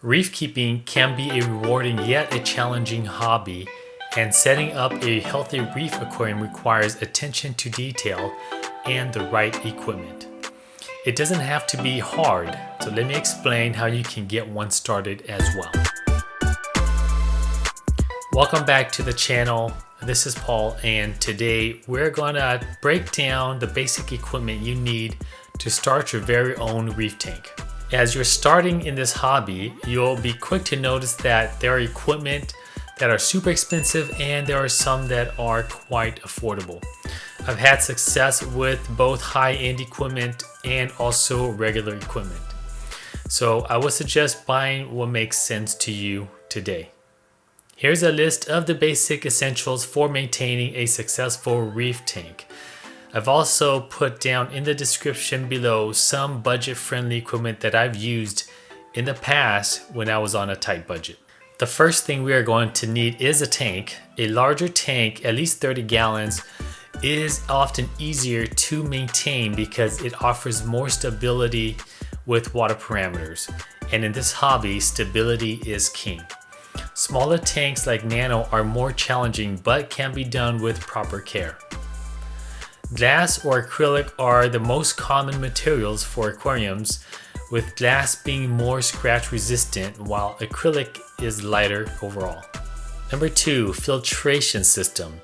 Reef keeping can be a rewarding yet a challenging hobby, and setting up a healthy reef aquarium requires attention to detail and the right equipment. It doesn't have to be hard, so let me explain how you can get one started as well. Welcome back to the channel. This is Paul, and today we're gonna break down the basic equipment you need to start your very own reef tank. As you're starting in this hobby, you'll be quick to notice that there are equipment that are super expensive and there are some that are quite affordable. I've had success with both high-end equipment and also regular equipment. So I would suggest buying what makes sense to you today. Here's a list of the basic essentials for maintaining a successful reef tank. I've also put down in the description below some budget-friendly equipment that I've used in the past when I was on a tight budget. The first thing we are going to need is a tank. A larger tank, at least 30 gallons, is often easier to maintain because it offers more stability with water parameters. And in this hobby, stability is king. Smaller tanks like Nano are more challenging but can be done with proper care. Glass or acrylic are the most common materials for aquariums, with glass being more scratch resistant while acrylic is lighter overall. Number 2, filtration system.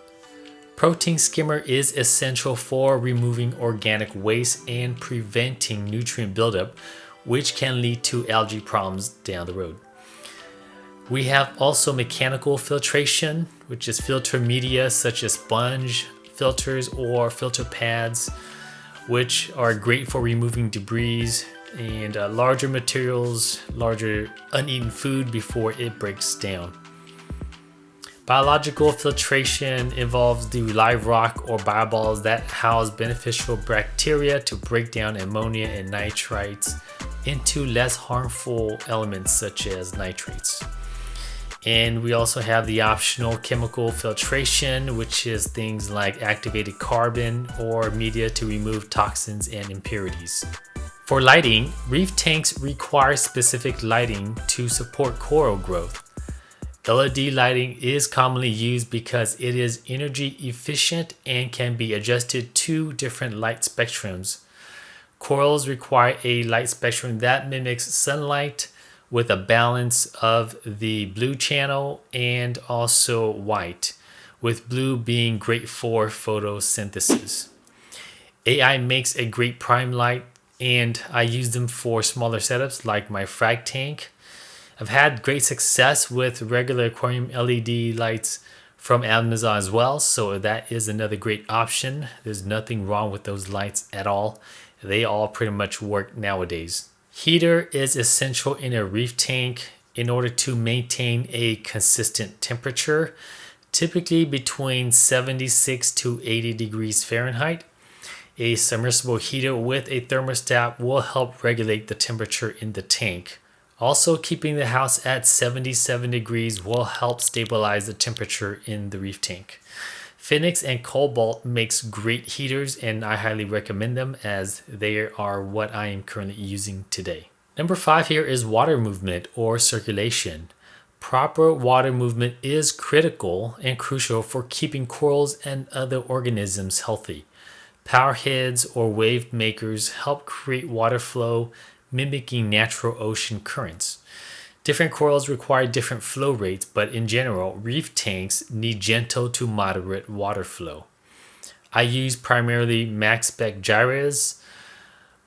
Protein skimmer is essential for removing organic waste and preventing nutrient buildup, which can lead to algae problems down the road. We have also mechanical filtration, which is filter media such as sponge filters or filter pads, which are great for removing debris and larger materials, larger uneaten food before it breaks down. Biological filtration involves the live rock or bioballs that house beneficial bacteria to break down ammonia and nitrites into less harmful elements such as nitrates. And we also have the optional chemical filtration, which is things like activated carbon or media to remove toxins and impurities. For lighting, reef tanks require specific lighting to support coral growth. LED lighting is commonly used because it is energy efficient and can be adjusted to different light spectrums. Corals require a light spectrum that mimics sunlight, with a balance of the blue channel and also white, with blue being great for photosynthesis. AI makes a great prime light, and I use them for smaller setups like my frag tank. I've had great success with regular aquarium LED lights from Amazon as well, so that is another great option. There's nothing wrong with those lights at all. They all pretty much work nowadays. Heater is essential in a reef tank in order to maintain a consistent temperature, typically between 76 to 80 degrees Fahrenheit. A submersible heater with a thermostat will help regulate the temperature in the tank. Also, keeping the house at 77 degrees will help stabilize the temperature in the reef tank. Phoenix and Cobalt makes great heaters, and I highly recommend them as they are what I am currently using today. Number 5 here is water movement or circulation. Proper water movement is critical and crucial for keeping corals and other organisms healthy. Power heads or wave makers help create water flow, mimicking natural ocean currents. Different corals require different flow rates, but in general, reef tanks need gentle to moderate water flow. I use primarily max spec gyres,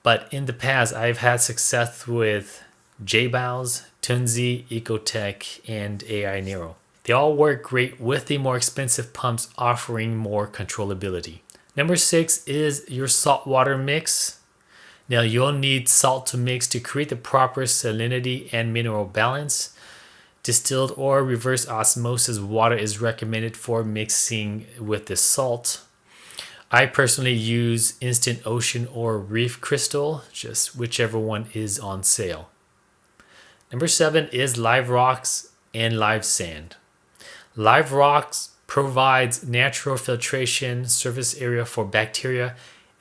but in the past I've had success with J-Bows, Tunzi, Ecotech, and AI Nero. They all work great with the more expensive pumps offering more controllability. Number 6 is your saltwater mix. Now you'll need salt to mix to create the proper salinity and mineral balance. Distilled or reverse osmosis water is recommended for mixing with the salt. I personally use Instant Ocean or Reef Crystal, just whichever one is on sale. Number 7 is live rocks and live sand. Live rocks provides natural filtration, surface area for bacteria,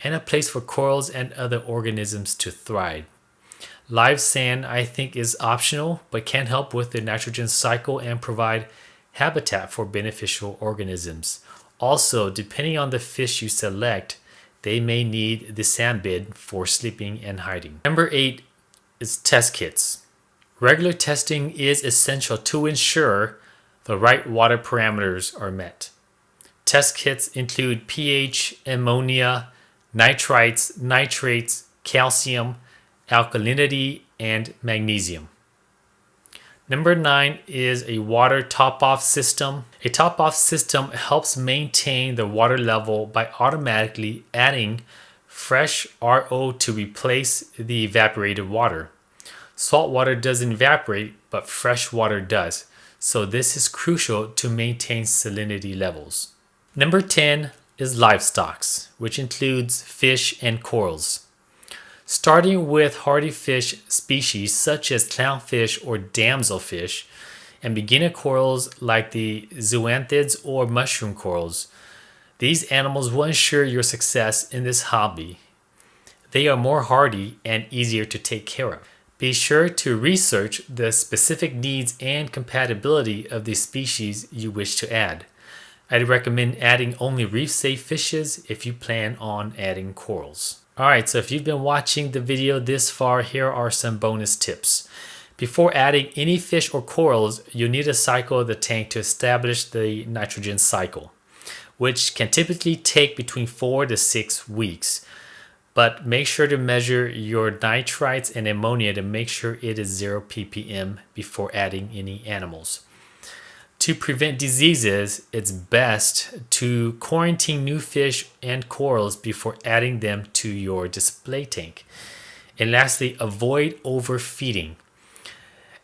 and a place for corals and other organisms to thrive. Live sand, I think, is optional, but can help with the nitrogen cycle and provide habitat for beneficial organisms. Also, depending on the fish you select, they may need the sand bed for sleeping and hiding. Number 8 is test kits. Regular testing is essential to ensure the right water parameters are met. Test kits include pH, ammonia, nitrites, nitrates, calcium, alkalinity, and magnesium. Number 9 is a water top-off system. A top-off system helps maintain the water level by automatically adding fresh RO to replace the evaporated water. Salt water doesn't evaporate, but fresh water does, so this is crucial to maintain salinity levels. Number 10 is Livestocks, which includes fish and corals. Starting with hardy fish species such as clownfish or damselfish, and beginner corals like the zoanthids or mushroom corals. These animals will ensure your success in this hobby. They are more hardy and easier to take care of. Be sure to research the specific needs and compatibility of the species you wish to add. I'd recommend adding only reef-safe fishes if you plan on adding corals. Alright, so if you've been watching the video this far, here are some bonus tips. Before adding any fish or corals, you'll need to cycle the tank to establish the nitrogen cycle, which can typically take between 4 to 6 weeks. But make sure to measure your nitrites and ammonia to make sure it is 0 ppm before adding any animals. To prevent diseases, it's best to quarantine new fish and corals before adding them to your display tank. And lastly, avoid overfeeding.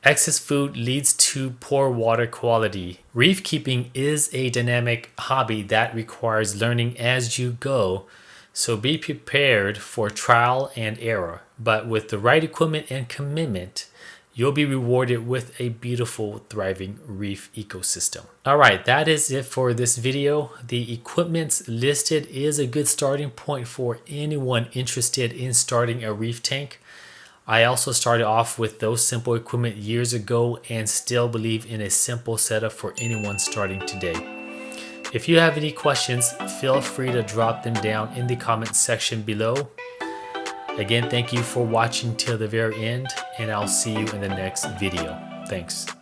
Excess food leads to poor water quality. Reef keeping is a dynamic hobby that requires learning as you go, so be prepared for trial and error. But with the right equipment and commitment, you'll be rewarded with a beautiful, thriving reef ecosystem. Alright, that is it for this video. The equipment listed is a good starting point for anyone interested in starting a reef tank. I also started off with those simple equipment years ago and still believe in a simple setup for anyone starting today. If you have any questions, feel free to drop them down in the comment section below. Again, thank you for watching till the very end, and I'll see you in the next video. Thanks.